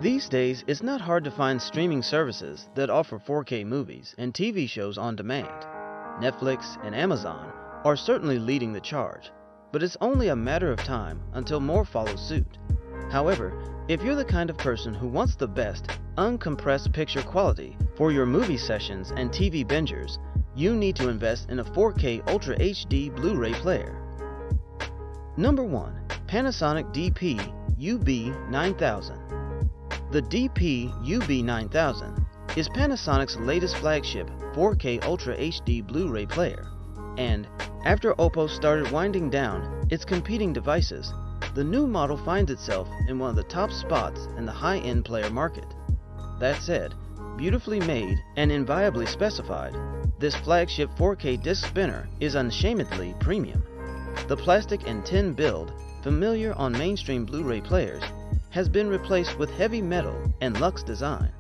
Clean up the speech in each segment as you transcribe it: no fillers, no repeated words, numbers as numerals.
These days, it's not hard to find streaming services that offer 4K movies and TV shows on demand. Netflix and Amazon are certainly leading the charge, but it's only a matter of time until more follow suit. However, if you're the kind of person who wants the best, uncompressed picture quality for your movie sessions and TV bingers, you need to invest in a 4K Ultra HD Blu Ray player. Number 1. Panasonic DP UB9000. The DP UB9000 is Panasonic's latest flagship 4K Ultra HD Blu Ray player, and after Oppo started winding down its competing devices, the new model finds itself in one of the top spots in the high-end player market. That said, beautifully made and inviolably specified, this flagship 4K disc spinner is unashamedly premium. The plastic and tin build, familiar on mainstream Blu-ray players, has been replaced with heavy metal and luxe design.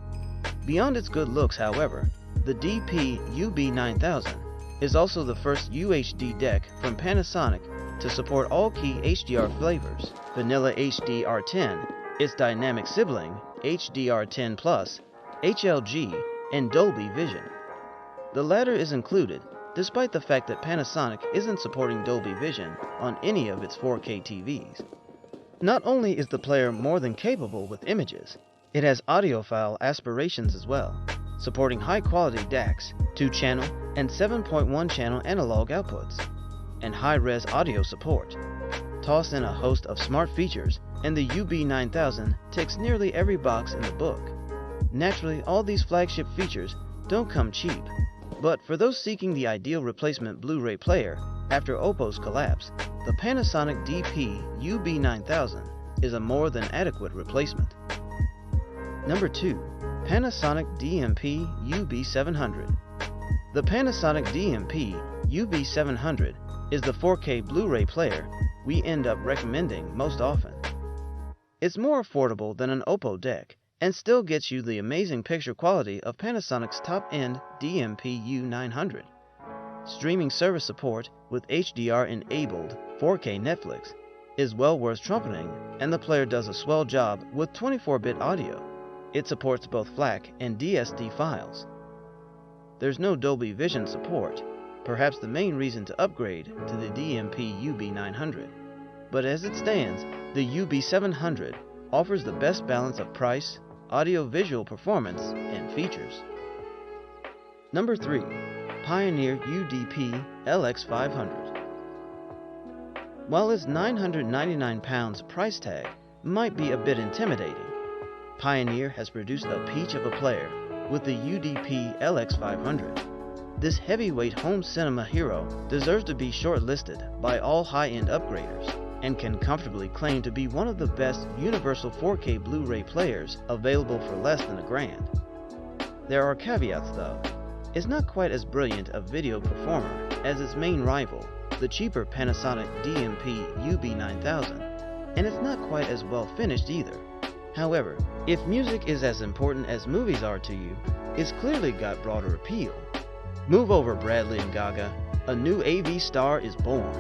Beyond its good looks, however, the DP UB9000 is also the first UHD deck from Panasonic to support all key HDR flavors: Vanilla HDR10, its dynamic sibling HDR10 Plus, HLG, and Dolby Vision. The latter is included despite the fact that Panasonic isn't supporting Dolby Vision on any of its 4K TVs. Not only is the player more than capable with images, it has audiophile aspirations as well, supporting high-quality DACs, 2-channel and 7.1-channel analog outputs, and high-res audio support. Toss in a host of smart features, and the UB9000 ticks nearly every box in the book. Naturally, all these flagship features don't come cheap, but for those seeking the ideal replacement Blu-ray player after Oppo's collapse, the Panasonic DP UB9000 is a more than adequate replacement. Number 2. Panasonic DMP UB700. The Panasonic DMP UB700 is the 4K Blu-ray player we end up recommending most often. It's more affordable than an Oppo deck and still gets you the amazing picture quality of Panasonic's top-end DMP U900. Streaming service support with HDR-enabled 4K Netflix is well worth trumpeting, and the player does a swell job with 24-bit audio. It supports both FLAC and DSD files. There's no Dolby Vision support, perhaps the main reason to upgrade to the DMP UB900. But as it stands, the UB700 offers the best balance of price, audio-visual performance, and features. Number 3. Pioneer UDP LX500. While its £999 price tag might be a bit intimidating, Pioneer has produced a peach of a player with the UDP LX500. This heavyweight home cinema hero deserves to be shortlisted by all high-end upgraders and can comfortably claim to be one of the best universal 4K Blu-ray players available for less than $1,000. There are caveats though. It's not quite as brilliant a video performer as its main rival, the cheaper Panasonic DMP UB9000, and it's not quite as well finished either. However, if music is as important as movies are to you, it's clearly got broader appeal. Move over, Bradley and Gaga. A new AV star is born.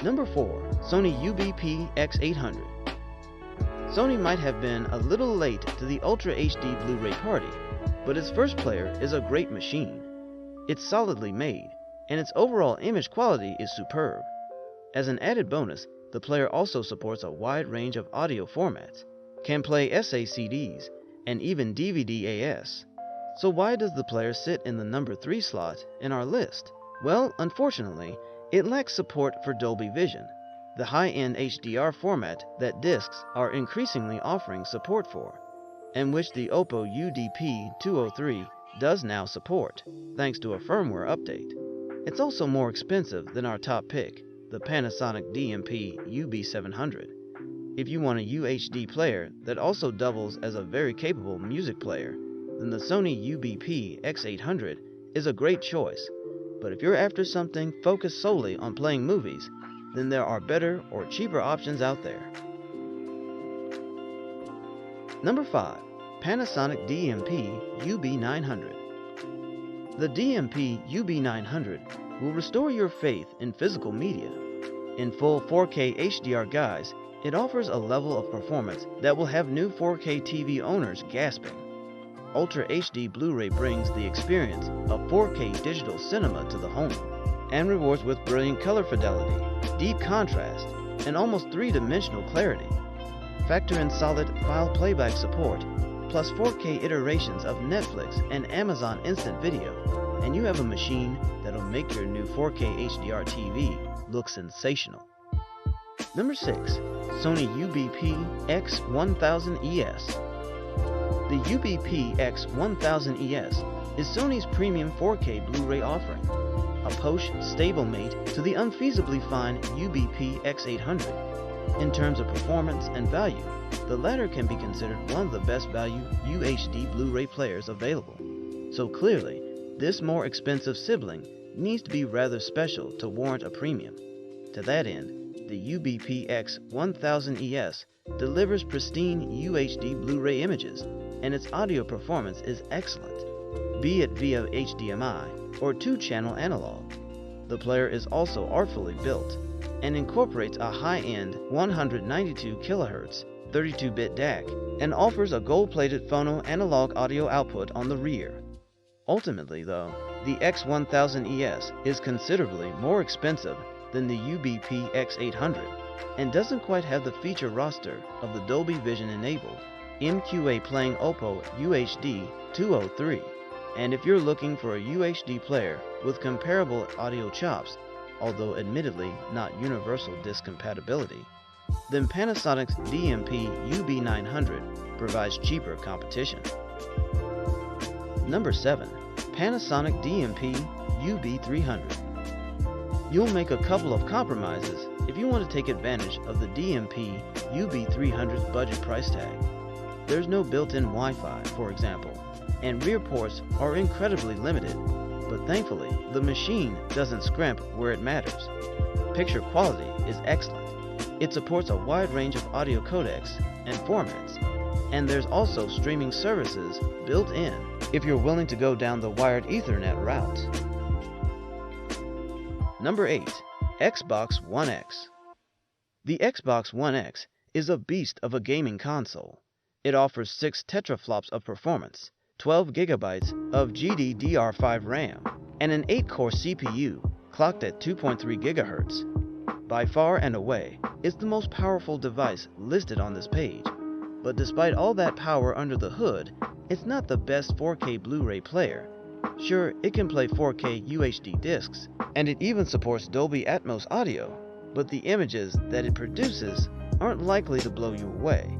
Number 4. Sony UBP X800. Sony might have been a little late to the Ultra HD Blu-ray party, but its first player is a great machine. It's solidly made, and its overall image quality is superb. As an added bonus, the player also supports a wide range of audio formats, can play SACDs, and even DVD-AS. So why does the player sit in the number 3 slot in our list? Well, unfortunately, it lacks support for Dolby Vision, the high-end HDR format that discs are increasingly offering support for, and which the Oppo UDP-203 does now support, thanks to a firmware update. It's also more expensive than our top pick, the Panasonic DMP UB700. If you want a UHD player that also doubles as a very capable music player, then the Sony UBP X800 is a great choice. But if you're after something focused solely on playing movies, then there are better or cheaper options out there. Number 5. Panasonic DMP UB900. The DMP UB900 will restore your faith in physical media. In full 4K HDR guise, It offers a level of performance that will have new 4K TV owners gasping. Ultra HD Blu-ray brings the experience of 4K digital cinema to the home and rewards with brilliant color fidelity, deep contrast, and almost three-dimensional clarity. Factor in solid file playback support, plus 4K iterations of Netflix and Amazon Instant Video, and you have a machine that'll make your new 4K HDR TV look sensational. Number 6. Sony UBP X1000ES. The UBP X1000ES is Sony's premium 4K Blu-ray offering, a posh stablemate to the unfeasibly fine UBP X800. In terms of performance and value, the latter can be considered one of the best value UHD Blu-ray players available. So clearly, this more expensive sibling needs to be rather special to warrant a premium. To that end, the UBP X1000ES delivers pristine UHD Blu-ray images, and its audio performance is excellent, be it via HDMI or 2-channel analog. The player is also artfully built and incorporates a high-end 192 kHz 32-bit DAC and offers a gold-plated phono analog audio output on the rear. Ultimately, though, the X1000ES is considerably more expensive than the UBP X800 and doesn't quite have the feature roster of the Dolby Vision-enabled MQA playing Oppo UHD 203. And if you're looking for a UHD player with comparable audio chops, although admittedly not universal disc compatibility, then Panasonic's DMP UB900 provides cheaper competition. Number 7. Panasonic DMP UB300. You'll make a couple of compromises if you want to take advantage of the DMP UB300's budget price tag. There's no built-in Wi-Fi, for example, and rear ports are incredibly limited, but thankfully the machine doesn't scrimp where it matters. Picture quality is excellent. It supports a wide range of audio codecs and formats, and there's also streaming services built in if you're willing to go down the wired Ethernet route. Number 8. Xbox One X. The Xbox One X is a beast of a gaming console. It offers 6 teraflops of performance, 12 GB of GDDR5 RAM, and an 8-core CPU clocked at 2.3 GHz. By far and away, it's the most powerful device listed on this page, but despite all that power under the hood, it's not the best 4K Blu-ray player. Sure, it can play 4K UHD discs, and it even supports Dolby Atmos audio, but the images that it produces aren't likely to blow you away.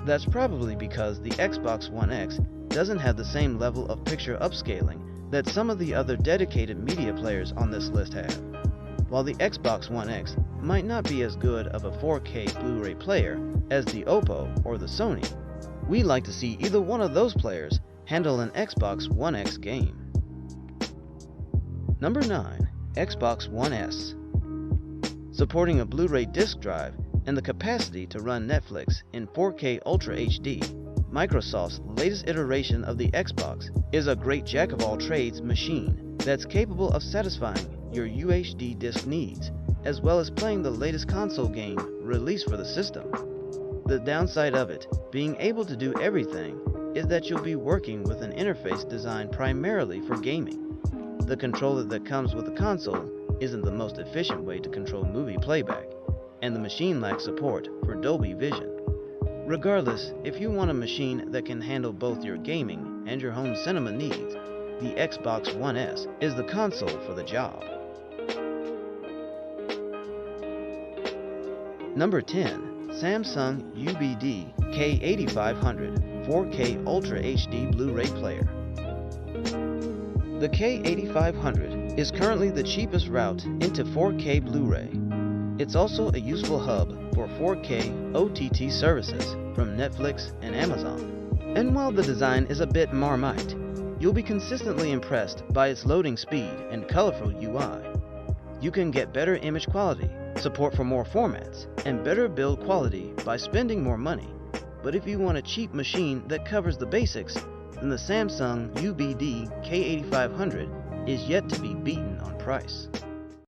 That's probably because the Xbox One X doesn't have the same level of picture upscaling that some of the other dedicated media players on this list have. While the Xbox One X might not be as good of a 4K Blu-ray player as the Oppo or the Sony, we like to see either one of those players handle an Xbox One X game. Number 9. Xbox One S. Supporting a Blu-ray disc drive and the capacity to run Netflix in 4K Ultra HD, Microsoft's latest iteration of the Xbox is a great jack-of-all-trades machine that's capable of satisfying your UHD disc needs, as well as playing the latest console game released for the system. The downside of it, being able to do everything, is that you'll be working with an interface designed primarily for gaming. The controller that comes with the console isn't the most efficient way to control movie playback, and the machine lacks support for Dolby Vision. Regardless, if you want a machine that can handle both your gaming and your home cinema needs, the Xbox One S is the console for the job. Number 10. Samsung UBD K8500 4K Ultra HD Blu-ray Player. The K8500 is currently the cheapest route into 4K Blu-ray. It's also a useful hub for 4K OTT services from Netflix and Amazon. And while the design is a bit Marmite, you'll be consistently impressed by its loading speed and colorful UI. You can get better image quality, support for more formats, and better build quality by spending more money. But if you want a cheap machine that covers the basics, then the Samsung UBD K8500 is yet to be beaten on price.